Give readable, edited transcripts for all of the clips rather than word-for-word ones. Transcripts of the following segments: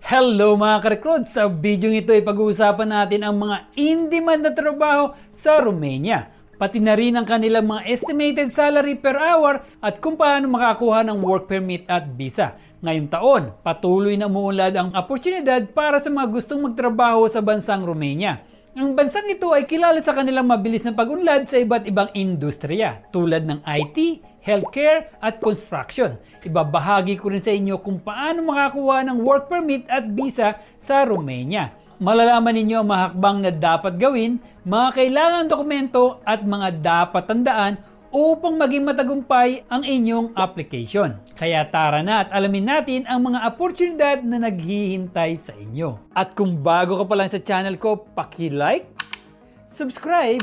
Hello mga ka-recruit! Sa video ito ay pag-uusapan natin ang mga in-demand na trabaho sa Romania. Pati na rin ang kanilang mga estimated salary per hour at kung paano makakuha ng work permit at visa. Ngayong taon, patuloy na umuunlad ang oportunidad para sa mga gustong magtrabaho sa bansang Romania. Ang bansang ito ay kilala sa kanilang mabilis na pag-unlad sa iba't ibang industriya tulad ng IT, healthcare at construction. Ibabahagi ko rin sa inyo kung paano makakuha ng work permit at visa sa Romania. Malalaman ninyo ang mga hakbang na dapat gawin, mga kailangang dokumento at mga dapat tandaan upang maging matagumpay ang inyong application. Kaya tara na at alamin natin ang mga oportunidad na naghihintay sa inyo. At kung bago ka pa lang sa channel ko, paki-like, subscribe,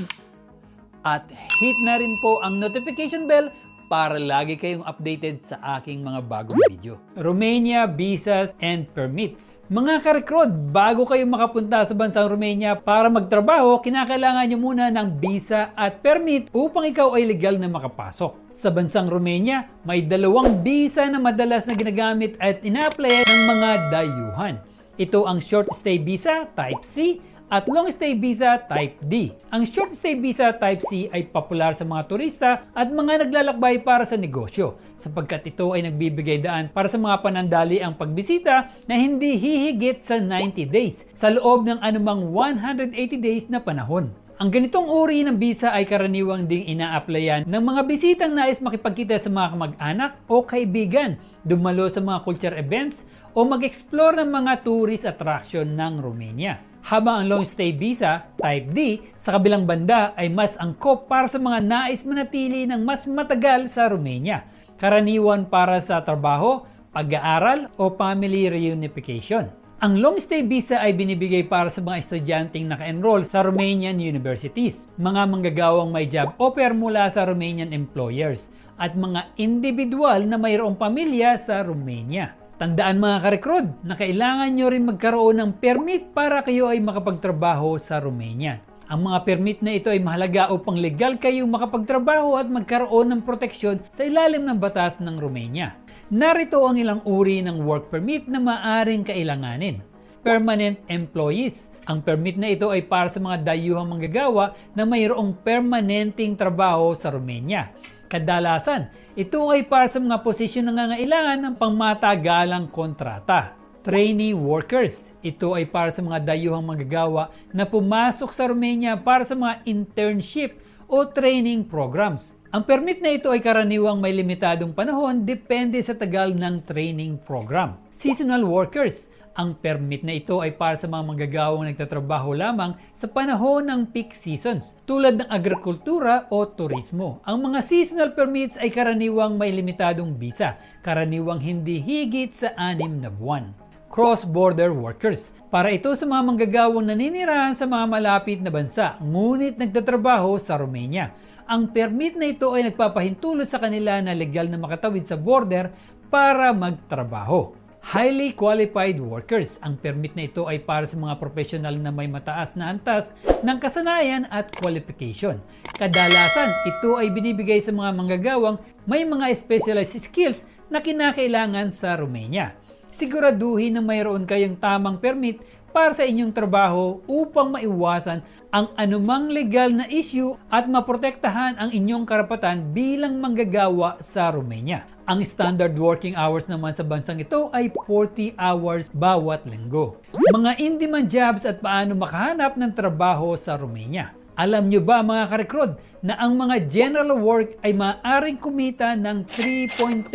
at hit na rin po ang notification bell para lagi kayong updated sa aking mga bagong video. Romania Visas and Permits. Mga ka-recruit, bago kayo makapunta sa bansang Romania para magtrabaho, kinakailangan nyo muna ng visa at permit upang ikaw ay legal na makapasok. Sa bansang Romania, may dalawang visa na madalas na ginagamit at ina-apply ng mga dayuhan. Ito ang Short Stay Visa Type C at Long Stay Visa Type D. Ang Short Stay Visa Type C ay popular sa mga turista at mga naglalakbay para sa negosyo sapagkat ito ay nagbibigay daan para sa mga panandali ang pagbisita na hindi hihigit sa 90 days sa loob ng anumang 180 days na panahon. Ang ganitong uri ng visa ay karaniwang ding ina-applyan ng mga bisitang nais makipagkita sa mga kamag-anak o kaibigan, dumalo sa mga culture events o mag-explore ng mga tourist attraction ng Romania. Habang ang Long Stay Visa Type D sa kabilang banda ay mas angkop para sa mga nais manatili ng mas matagal sa Romania, karaniwan para sa trabaho, pag-aaral o family reunification. Ang Long Stay Visa ay binibigay para sa mga estudyanteng naka-enroll sa Romanian universities, mga manggagawang may job offer mula sa Romanian employers, at mga individual na mayroong pamilya sa Romania. Tandaan mga ka-recruit na kailangan nyo rin magkaroon ng permit para kayo ay makapagtrabaho sa Romania. Ang mga permit na ito ay mahalaga upang legal kayong makapagtrabaho at magkaroon ng proteksyon sa ilalim ng batas ng Romania. Narito ang ilang uri ng work permit na maaaring kailanganin. Permanent employees. Ang permit na ito ay para sa mga dayuhang manggagawa na mayroong permanenteng trabaho sa Romania. Kadalasan, ito ay para sa mga posisyon na nangangailangan ng pangmatagalang kontrata. Trainee workers. Ito ay para sa mga dayuhang manggagawa na pumasok sa Romania para sa mga internship o training programs. Ang permit na ito ay karaniwang may limitadong panahon depende sa tagal ng training program. Seasonal workers. Ang permit na ito ay para sa mga manggagawang nagtatrabaho lamang sa panahon ng peak seasons, tulad ng agrikultura o turismo. Ang mga seasonal permits ay karaniwang may limitadong visa, karaniwang hindi higit sa 6 na buwan. Cross-border workers. Para ito sa mga manggagawang naninirahan sa mga malapit na bansa, ngunit nagtatrabaho sa Romania. Ang permit na ito ay nagpapahintulot sa kanila na legal na makatawid sa border para magtrabaho. Highly qualified workers. Ang permit na ito ay para sa mga profesional na may mataas na antas ng kasanayan at qualification. Kadalasan, ito ay binibigay sa mga manggagawang may mga specialized skills na kinakailangan sa Romania. Siguraduhin na mayroon kayong tamang permit para sa inyong trabaho upang maiwasan ang anumang legal na issue at maprotektahan ang inyong karapatan bilang manggagawa sa Romania. Ang standard working hours naman sa bansang ito ay 40 hours bawat linggo. Mga in-demand jobs at paano makahanap ng trabaho sa Romania. Alam nyo ba mga ka-recruit na ang mga general work ay maaaring kumita ng 3.13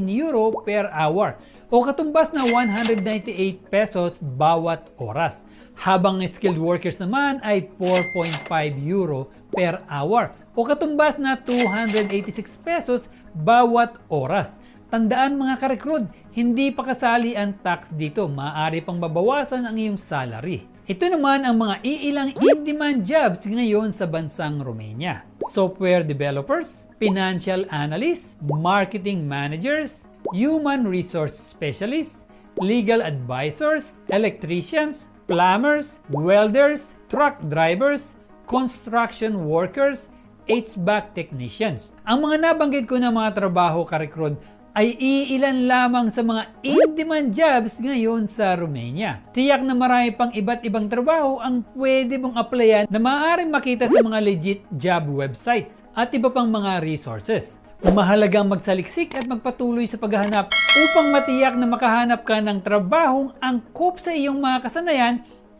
euro per hour o katumbas na 198 pesos bawat oras. Habang skilled workers naman ay 4.5 euro per hour o katumbas na 286 pesos bawat oras. Tandaan mga ka-recruit, hindi pa kasali ang tax dito. Maaari pang babawasan ang iyong salary. Ito naman ang mga iilang in-demand jobs ngayon sa bansang Romania. Software developers, financial analysts, marketing managers, human resource specialists, legal advisors, electricians, plumbers, welders, truck drivers, construction workers, HVAC technicians. Ang mga nabanggit ko na mga trabaho ka-recruit ay iilan lamang sa mga in-demand jobs ngayon sa Romania. Tiyak na marami pang iba't ibang trabaho ang pwede mong applyan na maaaring makita sa mga legit job websites at iba pang mga resources. Mahalagang magsaliksik at magpatuloy sa paghahanap upang matiyak na makahanap ka ng trabahong angkop sa iyong mga kasanayan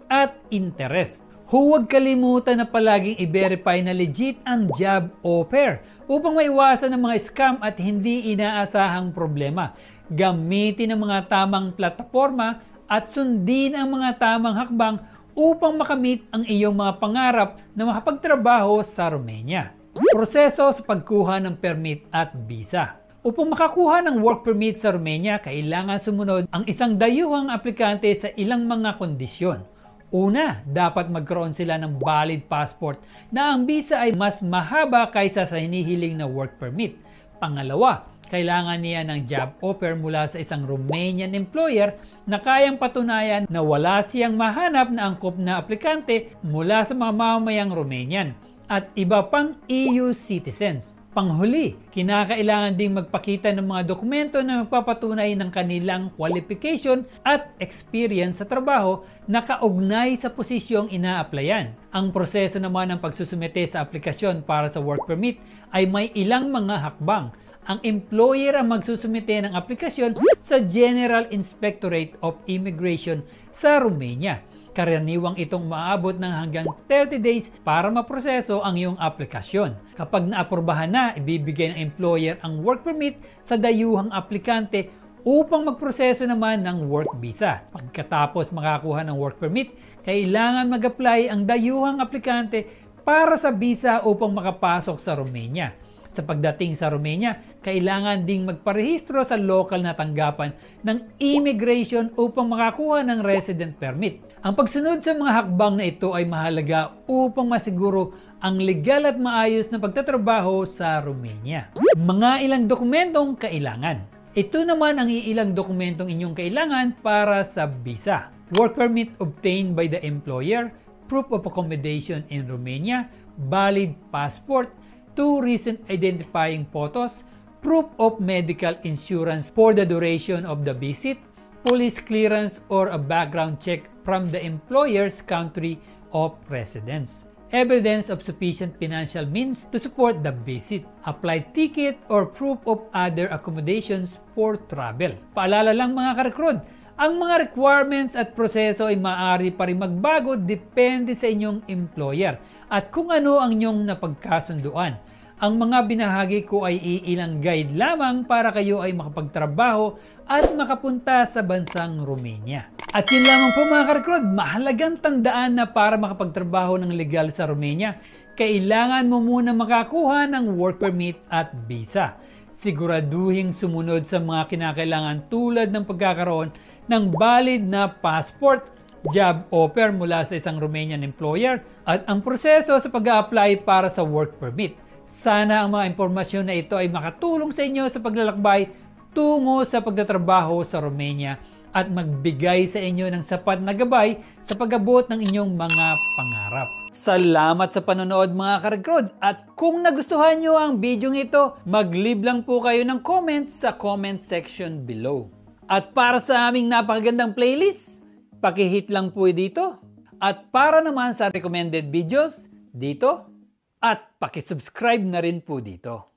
at interes. Huwag kalimutan na palaging i-verify na legit ang job offer upang maiwasan ang mga scam at hindi inaasahang problema. Gamitin ang mga tamang plataforma at sundin ang mga tamang hakbang upang makamit ang iyong mga pangarap na makapagtrabaho sa Romania. Proseso sa pagkuha ng permit at visa. Upang makakuha ng work permit sa Romania, kailangan sumunod ang isang dayuhang aplikante sa ilang mga kondisyon. Una, dapat magkaroon sila ng valid passport na ang visa ay mas mahaba kaysa sa hinihiling na work permit. Pangalawa, kailangan niya ng job offer mula sa isang Romanian employer na kayang patunayan na wala siyang mahanap na angkop na aplikante mula sa mga mamamayang Romanian at iba pang EU citizens. Panghuli, kinakailangan ding magpakita ng mga dokumento na magpapatunay ng kanilang qualification at experience sa trabaho na kaugnay sa posisyong ina-applyan. Ang proseso naman ng pagsusumite sa aplikasyon para sa work permit ay may ilang mga hakbang. Ang employer ang magsusumite ng aplikasyon sa General Inspectorate of Immigration sa Romania. Karaniwang itong maabot ng hanggang 30 days para maproseso ang iyong aplikasyon. Kapag naaprubahan na, ibibigay ng employer ang work permit sa dayuhang aplikante upang magproseso naman ng work visa. Pagkatapos makakuha ng work permit, kailangan mag-apply ang dayuhang aplikante para sa visa upang makapasok sa Romania. Sa pagdating sa Romania, kailangan ding magparehistro sa local na tanggapan ng immigration upang makakuha ng resident permit. Ang pagsunod sa mga hakbang na ito ay mahalaga upang masiguro ang legal at maayos na pagtatrabaho sa Romania. Mga ilang dokumentong kailangan. Ito naman ang ilang dokumentong inyong kailangan para sa visa. Work permit obtained by the employer, proof of accommodation in Romania, valid passport, 2 recent identifying photos, proof of medical insurance for the duration of the visit, police clearance or a background check from the employer's country of residence, evidence of sufficient financial means to support the visit, applied ticket or proof of other accommodations for travel. Paalala lang mga ka-recruit, ang mga requirements at proseso ay maaari pa rin magbago depende sa inyong employer at kung ano ang inyong napagkasunduan. Ang mga binahagi ko ay iilang guide lamang para kayo ay makapagtrabaho at makapunta sa bansang Romania. At yun lamang po mga ka-recruit, mahalagang tandaan na para makapagtrabaho ng legal sa Romania, kailangan mo muna makakuha ng work permit at visa. Siguraduhing sumunod sa mga kinakailangan tulad ng pagkakaroon ng valid na passport, job offer mula sa isang Romanian employer, at ang proseso sa pag-a-apply para sa work permit. Sana ang mga impormasyon na ito ay makatulong sa inyo sa paglalakbay tungo sa pagtatrabaho sa Romania at magbigay sa inyo ng sapat na gabay sa pag-abot ng inyong mga pangarap. Salamat sa panonood mga ka-recruit, at kung nagustuhan nyo ang video ito, mag-leave lang po kayo ng comment sa comment section below. At para sa aming napakagandang playlist, paki-hit lang po dito. At para naman sa recommended videos, dito. At paki-subscribe na rin po dito.